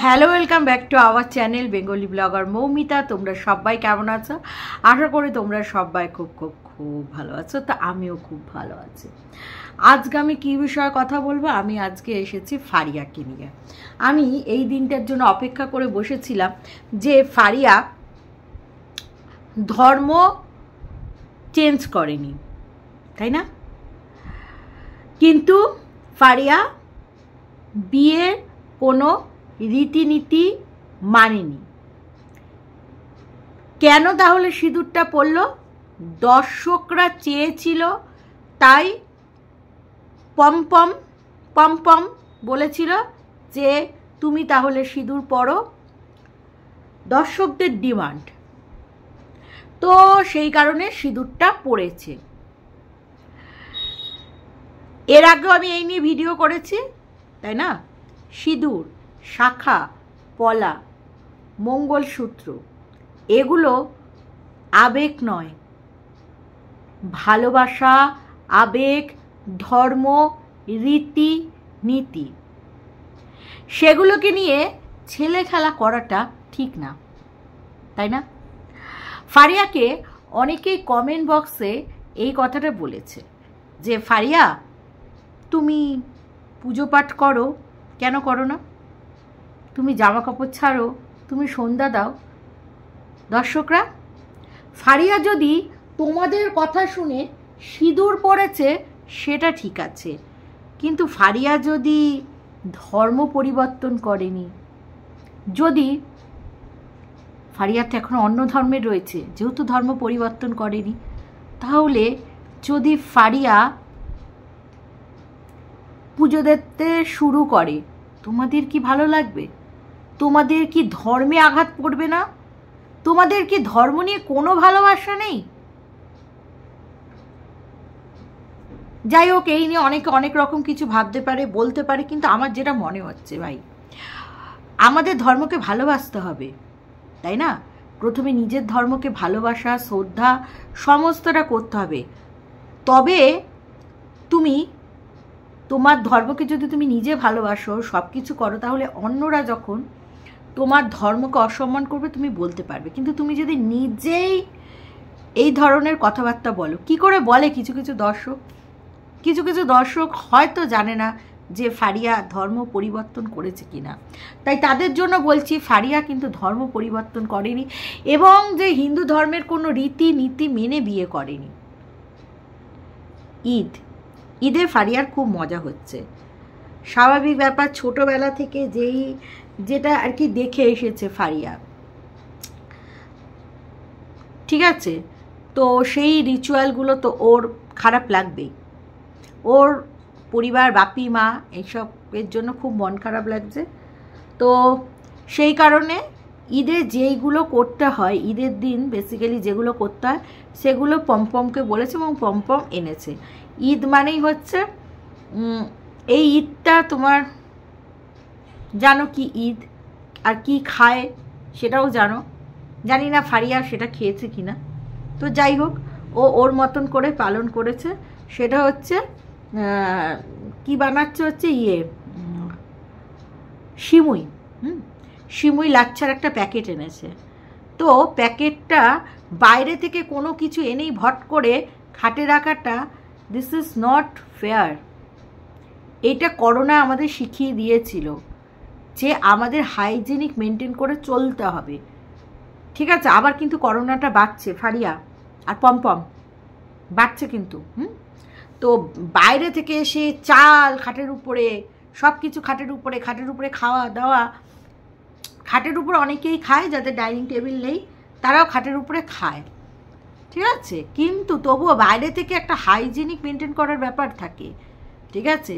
Hello welcome back to our channel Bengali blogger Moumita. তোমরা সবাই কেমন আছো? আশা করি তোমরা সবাই খুব খুব খুব ভালো আছো। তো আমিও খুব ভালো আছি। আজকে আমি কী বিষয়ে কথা বলবো? আমি আজকে এসেছি ফারিয়াকে নিয়ে। আমি এই দিনটার জন্য অপেক্ষা করে বসেছিলাম যে ফারিয়া ধর্ম চেঞ্জ করেনি, তাই না? কিন্তু ফারিয়া বিয়ের কোনো রীতিনীতি মানেনি। কেন তাহলে সিঁদুরটা পরল? দর্শকরা চেয়েছিল, তাই পমপম পমপম বলেছিল যে তুমি তাহলে সিঁদুর পরো, দর্শকদের ডিমান্ড। তো সেই কারণে সিঁদুরটা পরেছে। এর আগেও আমি এই নিয়ে ভিডিও করেছি, তাই না? সিঁদুর, শাখা, পলা, মঙ্গলসূত্র এগুলো আবেগ নয়, ভালোবাসা, আবেগ, ধর্ম, রীতি নীতি, সেগুলোকে নিয়ে ছেলে খেলা করাটা ঠিক না, তাই না? ফারিয়াকে অনেকেই কমেন্ট বক্সে এই কথাটা বলেছে যে ফারিয়া তুমি পুজো পাঠ করো, কেন করো না? তুমি জামা কাপড় ছাড়ো, তুমি সন্ধ্যা দাও। দর্শকরা, ফারিয়া যদি তোমাদের কথা শুনে সিঁদুর পরেছে সেটা ঠিক আছে, কিন্তু ফারিয়া যদি ধর্ম পরিবর্তন করেনি, যদি ফারিয়া তো এখন অন্য ধর্মের রয়েছে, যেহেতু ধর্ম পরিবর্তন করেনি, তাহলে যদি ফারিয়া পুজো দিতে শুরু করে, তোমাদের কি ভালো লাগবে? তোমাদের কি ধর্মে আঘাত পড়বে না? তোমাদের কি ধর্ম নিয়ে কোনো ভালোবাসা নেই? যাই হোক, এই নিয়ে অনেকে অনেক রকম কিছু ভাবতে পারে, বলতে পারে, কিন্তু আমার যেটা মনে হচ্ছে ভাই, আমাদের ধর্মকে ভালোবাসতে হবে, তাই না? প্রথমে নিজের ধর্মকে ভালোবাসা, শ্রদ্ধা সমস্তটা করতে হবে। তবে তুমি তোমার ধর্মকে যদি তুমি নিজে ভালোবাসো, সব কিছু করো, তাহলে অন্যরা যখন তোমার ধর্মকে অসম্মান করবে তুমি বলতে পারবে। কিন্তু তুমি যদি নিজেই এই ধরনের কথাবার্তা বলো, কি করে বলে কিছু কিছু দর্শক হয়তো জানে না যে ফারিয়া ধর্ম পরিবর্তন করেছে কিনা। তাই তাদের জন্য বলছি, ফারিয়া কিন্তু ধর্ম পরিবর্তন করেনি এবং যে হিন্দু ধর্মের কোনো রীতি নীতি মেনে বিয়ে করেনি। ঈদে ফারিয়ার খুব মজা হচ্ছে, স্বাভাবিক ব্যাপার। ছোটোবেলা থেকে যেটা আর কি দেখে এসেছে ফারিয়া, ঠিক আছে? তো সেই রিচুয়ালগুলো তো ওর খারাপ লাগবেই। ওর পরিবার, বাপি মা এইসবের জন্য খুব মন খারাপ লাগছে। তো সেই কারণে ঈদে যেইগুলো করতে হয়, ঈদের দিন বেসিক্যালি যেগুলো করতে হয় সেগুলো পমপমকে বলেছে এবং পমপম এনেছে। ঈদ মানেই হচ্ছে, এই ঈদটা তোমার জানো কি ঈদ আর কি খায় সেটাও জানো, জানি না ফারিয়া সেটা খেয়েছে কিনা। তো যাই হোক, ও ওর মতন করে পালন করেছে। সেটা হচ্ছে কি বানাচ্ছে, হচ্ছে সিমুই, সিমুই লাচ্ছার একটা প্যাকেট এনেছে। তো প্যাকেটটা বাইরে থেকে কোনো কিছু এনেই ভট করে খাটে রাখাটা, দিস ইজ নট ফেয়ার। এটা করোনা আমাদের শিখিয়ে দিয়েছিল যে আমাদের হাইজেনিক মেনটেন করে চলতে হবে, ঠিক আছে? আবার কিন্তু করোনাটা বাড়ছে, ফারিয়া আর পমপম বাড়ছে কিন্তু। তো বাইরে থেকে এসে চাল খাটের উপরে, সব কিছু খাটের উপরে খাওয়া দাওয়া, খাটের উপরে অনেকেই খায়, যাদের ডাইনিং টেবিল নেই তারাও খাটের উপরে খায়, ঠিক আছে? কিন্তু তবুও বাইরে থেকে একটা হাইজেনিক মেনটেন করার ব্যাপার থাকে, ঠিক আছে?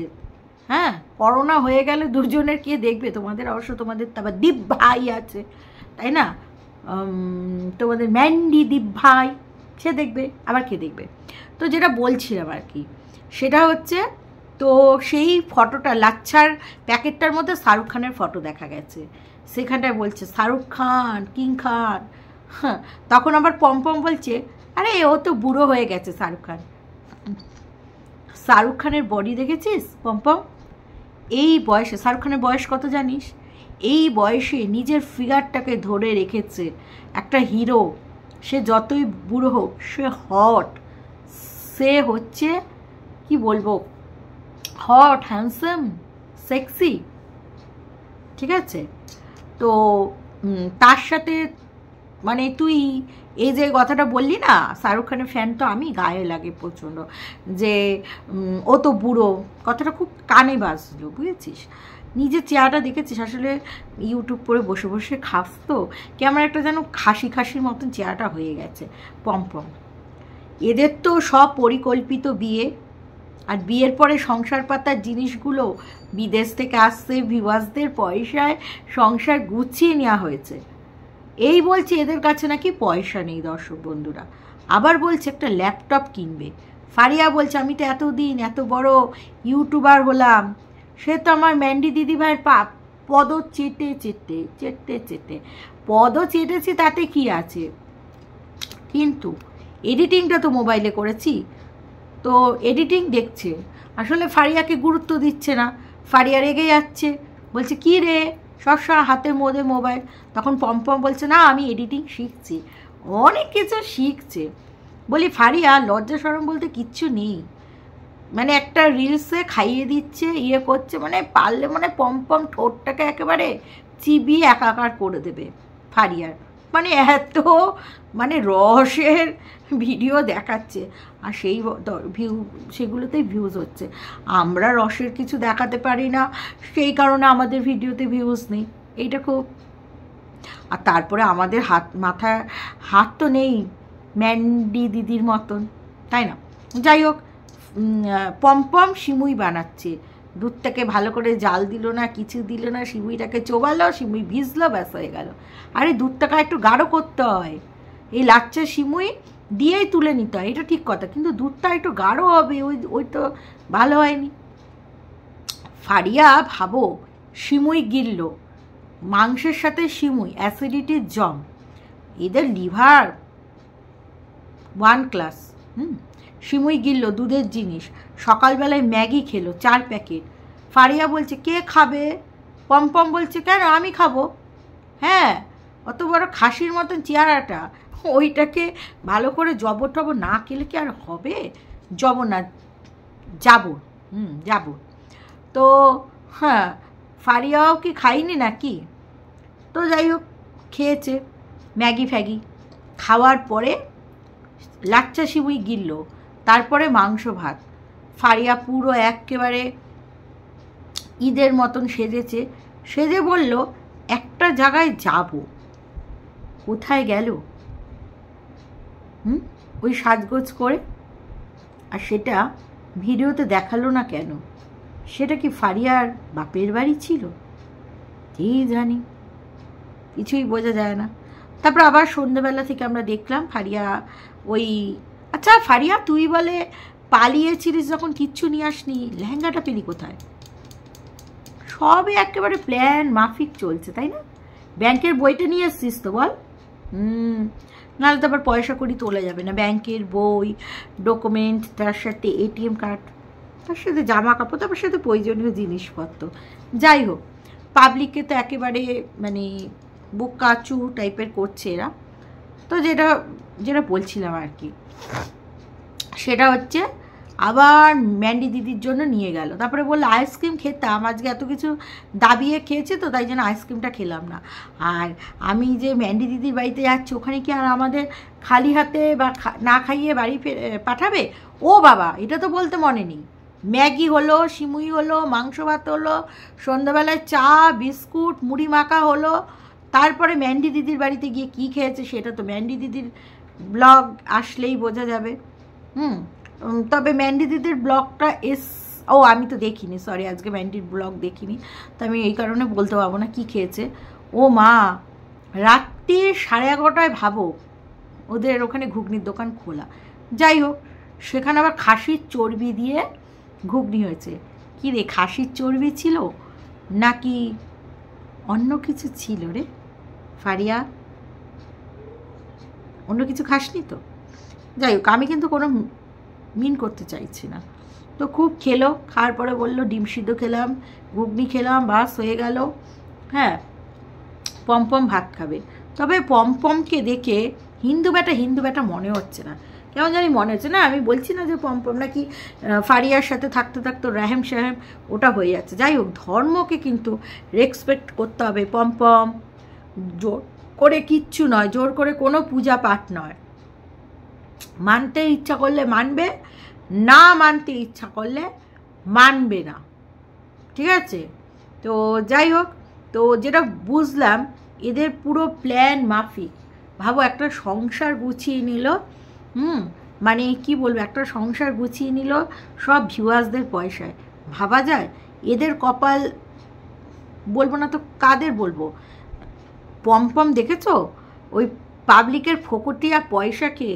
হ্যাঁ, করোনা হয়ে গেলে দুজনের কে দেখবে? তোমাদের অবশ্য, তোমাদের আবার দীপ ভাই আছে, তাই না? তোমাদের ম্যান্ডি দীপ ভাই, সে দেখবে, আবার কে দেখবে? তো যেটা বলছিলাম আর কি, সেটা হচ্ছে, তো সেই ফটোটা, লাচ্ছার প্যাকেটটার মধ্যে শাহরুখ খানের ফটো দেখা গেছে। সেখানটায় বলছে শাহরুখ খান, কিং খান। হ্যাঁ, তখন আবার পমপম বলছে আরে ও তো বুড়ো হয়ে গেছে শাহরুখ খান। শাহরুখ খানের বডি দেখেছিস পমপম? এই বয়সে, শাহরুখ খানের বয়স কত জানিস? এই বয়সে নিজের ফিগারটাকে ধরে রেখেছে, একটা হিরো। সে যতই বুড়ো হোক সে হট, সে হচ্ছে কি বলবো, হট, হ্যান্ডসাম, সেক্সি, ঠিক আছে? তো তার সাথে মানে তুই এই যে কথাটা বললি না, শাহরুখ খানের ফ্যান তো আমি, গায়ে লাগে প্রচণ্ড, যে ও তো বুড়ো, কথাটা খুব কানে বাজলো, বুঝেছিস? নিজের চেহারাটা দেখেছিস? আসলে ইউটিউব করে বসে বসে খাস তো, কেমন একটা যেন খাসির মতন চেহারাটা হয়ে গেছে, পম্পম। এদের তো সব পরিকল্পিত বিয়ে, আর বিয়ের পরে সংসার পাতার জিনিসগুলো বিদেশ থেকে আসছে, ভিউয়ার্সদের পয়সায় সংসার গুছিয়ে নেওয়া হয়েছে। এই বলছে এদের কাছে নাকি পয়সা নেই দর্শক বন্ধুরা, আবার বলছে একটা ল্যাপটপ কিনবে। ফারিয়া বলছে আমি তো এতদিন এত বড় ইউটিউবার হলাম, সে তো আমার ম্যান্ডি দিদিভাইয়ের পদ চেটে চেটে চেটে চেটে পদও চেটেছি, তাতে কি আছে, কিন্তু এডিটিংটা তো মোবাইলে করেছি, তো এডিটিং দেখছে। আসলে ফারিয়াকে গুরুত্ব দিচ্ছে না, ফারিয়া রেগে যাচ্ছে, বলছে কি রে সবসময় হাতের মধ্যে মোবাইল। তখন পম্পম বলছে না আমি এডিটিং শিখছি, অনেক কিছু শিখছে। বলি ফারিয়া লজ্জা শরম বলতে কিচ্ছু নেই, মানে একটা রিলসে খাইয়ে দিচ্ছে, ইয়ে করছে, মানে পারলে মানে পম্পম ঠোঁটটাকে একেবারে চিবিয়ে একাকার করে দেবে ফারিয়ার, মানে এত মানে রসের ভিডিও দেখাচ্ছে, আর সেই সেগুলোতেই ভিউজ হচ্ছে। আমরা রসের কিছু দেখাতে পারি না, সেই কারণে আমাদের ভিডিওতে ভিউজ নেই, এইটা খুব। আর তারপরে আমাদের মাথায় হাত তো নেই ম্যান্ডি দিদির মতন, তাই না? যাই হোক, পম্পম সিমুই বানাচ্ছে, দুধটাকে ভালো করে জাল দিল না, কিছু দিল না, সিমুইটাকে চোবালো, সিমুই ভিজলো, ব্যাস হয়ে গেল। আরে দুধটাকে একটু গাঢ় করতে হয়, এই লাচ্চা সিমুই দিয়েই তুলে নিতে হয়, এটা ঠিক কথা, কিন্তু দুধটা একটু গাঢ় হবে, ওই তো ভালো হয়নি। ফারিয়া ভাবো সিমুই গিলল, মাংসের সাথে সিমুই, অ্যাসিডিটির জম, এদের লিভার 1 ক্লাস। সিমুই গিলল দুধের জিনিস, সকালবেলায় ম্যাগি খেলো 4 প্যাকেট। ফারিয়া বলছে কে খাবে? পম্পম বলছে কেন আমি খাবো। হ্যাঁ, অত বড় খাসির মতন চেহারাটা, ওইটাকে ভালো করে জবর টবর না খেলে কি আর হবে? যাব না, যাব। তো হ্যাঁ, ফারিয়াও কি খাইনি নাকি? তো যাই হোক, খেয়েছে ম্যাগি ফ্যাগি, খাওয়ার পরে লাচ্চা সিমুই গিলল, তারপরে মাংস ভাত। ফারিয়া পুরো একেবারে ঈদের মতন সেজেছে, সেজে বলল একটা জায়গায় যাব। কোথায় গেল? ওই সাজগোজ করে, আর সেটা ভিডিওতে দেখালো না কেন? সেটা কি ফারিয়ার বাপের বাড়ি ছিল? কি জানি, কিছুই বোঝা যায় না। তারপর আবার সন্ধ্যেবেলা থেকে আমরা দেখলাম ফারিয়া ওই, আচ্ছা ফারিয়া তুই বলে পালিয়েছিলিস যখন, কিচ্ছু নিয়ে আসনি, লেহেঙ্গাটা পেলি কোথায়? সবই একেবারে প্ল্যান মাফিক চলছে, তাই না? ব্যাংকের বইটা নিয়ে এসছিস তো বল? নাহলে তো আবার পয়সা করি তোলা যাবে না। ব্যাংকের বই, ডকুমেন্ট, তার সাথে এটিএম কার্ড, তার সাথে জামা কাপড়, তার সাথে প্রয়োজনীয় জিনিসপত্র। যাই হোক, পাবলিককে তো একেবারে মানে বুকাচু টাইপের করছে এরা। তো যেটা বলছিলাম আর কি, সেটা হচ্ছে আবার ম্যান্ডি দিদির জন্য নিয়ে গেল। তারপরে বললো আইসক্রিম খেতাম, আজকে এত কিছু দাবিয়ে খেয়েছে তো তাই জন্য আইসক্রিমটা খেলাম না। আর আমি যে ম্যান্ডি দিদির বাড়িতে যাচ্ছি, ওখানে কি আর আমাদের খালি হাতে বা না খাইয়ে বাড়ি পাঠাবে? ও বাবা, এটা তো বলতে মনে নেই। ম্যাগি হলো, সিমুই হলো, মাংস ভাত হলো, সন্ধ্যাবেলায় চা বিস্কুট মুড়ি মাখা হলো। তারপরে ম্যান্ডি দিদির বাড়িতে গিয়ে কি খেয়েছে সেটা তো ম্যান্ডি দিদির ব্লগ আসলেই বোঝা যাবে। তবে ম্যান্ডি দিদির ব্লগটা আমি তো দেখিনি, সরি, আজকে ম্যান্ডির ব্লগ দেখিনি, তো আমি এই কারণে বলতে পারবো না কি খেয়েছে। ও মা, রাত্রি 11:30 ভাবো ওদের ওখানে ঘুগনির দোকান খোলা। যাই হোক, সেখানে আবার খাসির চর্বি দিয়ে ঘুগনি হয়েছে। কি রে, খাসির চর্বি ছিল নাকি অন্য কিছু ছিল রে ফারিয়া? অন্য কিছু খাসনি তো? যাই হোক, আমি কিন্তু কোনো মিন করতে চাইছি না। তো খুব খেলো, খাওয়ার পরে বললো ডিম সিদ্ধ খেলাম, ঘুগনি খেলাম, বাস হয়ে গেল। হ্যাঁ, পমপম ভাত খাবে। তবে পমপমকে দেখে হিন্দু বেটা মনে হচ্ছে না, কেমন জানি মনে হচ্ছে না। আমি বলছি না যে পমপম নাকি ফারিয়ার সাথে থাকতে থাকতে র্যাহেম শ্যাহেম ওটা হয়ে যাচ্ছে। যাই হোক, ধর্মকে কিন্তু রেসপেক্ট করতে হবে। পমপম জোর করে কিচ্ছু নয়, জোর করে কোনো পূজা পাঠ নয়। মানতে ইচ্ছা করলে মানবে, না মানতে ইচ্ছা করলে মানবে না, ঠিক আছে? তো যাই হোক, তো যেটা বুঝলাম এদের পুরো প্ল্যান মাফিক। ভাবো, একটা সংসার গুছিয়ে নিল, মানে কি বলবো, একটা সংসার গুছিয়ে নিল সব ভিউয়ার্সদের পয়সায়। ভাবা যায় এদের কপাল, বলবো না তো কাদের বলবো। পমপম দেখেছো ওই পাবলিকের ফোকটিয়া পয়সাকে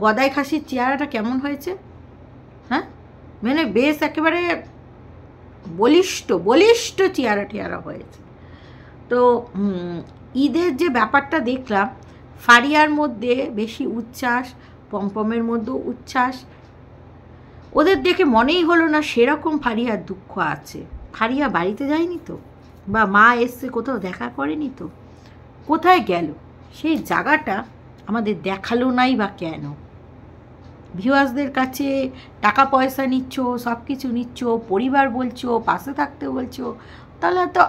গদাই খাসির চেহারাটা কেমন হয়েছে? হ্যাঁ, মানে বেশ একেবারে বলিষ্ঠ চেহারা হয়েছে। তো ঈদের যে ব্যাপারটা দেখলাম, ফারিয়ার মধ্যে বেশি উচ্ছ্বাস, পমপমের মধ্যেও উচ্ছ্বাস। ওদের দেখে মনেই হলো না সেরকম ফারিয়ার দুঃখ আছে। ফারিয়া বাড়িতে যায়নি তো, বা মা এসছে কোথাও দেখা করেনি তো, কোথায় গেল সেই জায়গাটা আমাদের দেখালো নাই বা কেন? ভিউয়ার্সদের কাছে টাকা পয়সা নিচ্ছ, সব কিছু নিচ্ছ, পরিবার বলছো, পাশে থাকতে বলছো, তাহলে তো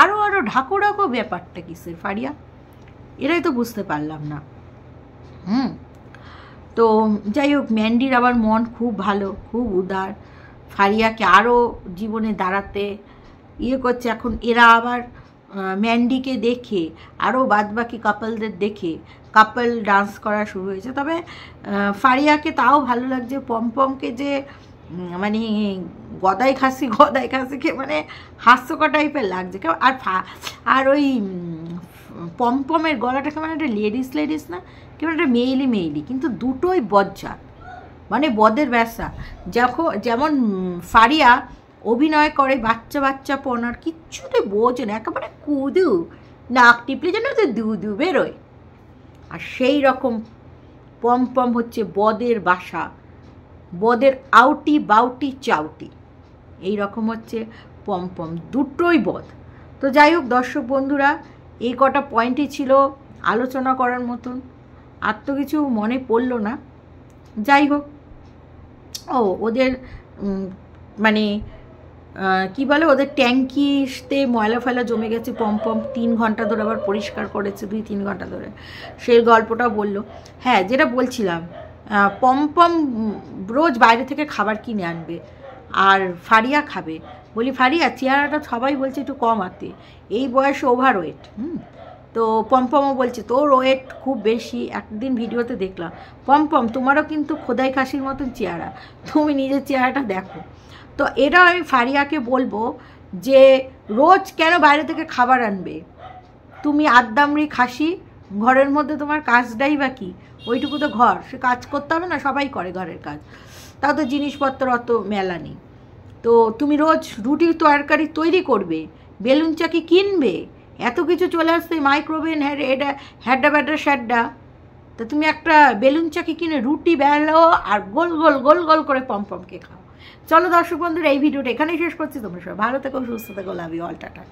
আরও ঢাকো ব্যাপারটা কিসের ফারিয়া? এরাই তো বুঝতে পারলাম না। তো যাই হোক, ম্যান্ডির আবার মন খুব ভালো, খুব উদার, ফারিয়াকে আরও জীবনে দাঁড়াতে করছে। এখন এরা আবার ম্যান্ডিকে দেখে আরও বাদবাকি কাপলদের দেখে কাপল ডান্স করা শুরু হয়েছে। তবে ফারিয়াকে তাও ভালো লাগছে, পমপমকে যে মানে গদাই খাসিকে মানে হাস্যকর টাইপের লাগছে। আর ওই পমপমের গলাটা কেমন একটা লেডিস না, কেমন একটা মেইলি, কিন্তু দুটোই বজ্জাত, মানে বদের ব্যবসা। যেমন ফারিয়া অভিনয় করে বাচ্চা পনার, কিচ্ছুতে বোঝে না, একেবারে কুদু, নাক টিপলে যেন তো দু বেরোয়। আর সেই রকম পমপম হচ্ছে বদের বাসা, বদের আউটি বাউটি চাউটি, এই রকম হচ্ছে পমপম, দুটোই বদ। তো যাই হোক দর্শক বন্ধুরা, এই কটা পয়েন্টই ছিল আলোচনা করার মতন, আর তো কিছু মনে পড়ল না। যাই হোক, ওদের মানে কি বলে, ওদের ট্যাঙ্কিতে ময়লা ফেলা জমে গেছে, পমপম 3 ঘন্টা ধরে আবার পরিষ্কার করেছে, 2-3 ঘন্টা ধরে, সেই গল্পটা বললো। হ্যাঁ, যেটা বলছিলাম, পমপম রোজ বাইরে থেকে খাবার কিনে আনবে আর ফারিয়া খাবে। বলি, ফারিয়া চেহারাটা সবাই বলছে একটু কম আতে, এই বয়সে ওভারওয়েট। তো পমপমও বলছে তোর ওয়েট খুব বেশি। একদিন ভিডিওতে দেখলাম, পমপম তোমারও কিন্তু খোদাই খাসির মতন চেহারা, তুমি নিজের চেহারাটা দেখো। তো এটাও আমি ফারিয়াকে বলবো যে রোজ কেন বাইরে থেকে খাবার আনবে? তুমি আদ্দামরি খাসি, ঘরের মধ্যে তোমার কাজটাই বা কি? ওইটুকু তো ঘর, সে কাজ করতে হবে না? সবাই করে ঘরের কাজ, তাও তো জিনিসপত্র অত মেলা নেই। তো তুমি রোজ রুটি তরকারি তৈরি করবে, বেলুন চাকি কিনবে, এত কিছু চলে আসছে, মাইক্রোওভেন, হ্যাড্ডা ব্যাড্ডা শ্যাড্ডা, তা তুমি একটা বেলুন চাকি কিনে রুটি বেলো আর গোল গোল করে পমপমকে খাও। চলো দর্শক বন্ধুরা, এই ভিডিওটা এখানেই শেষ করছি। তোমরা সবাই ভালো থেকো, সুস্থ থেকো, লাভ ইউ অল, টাটা।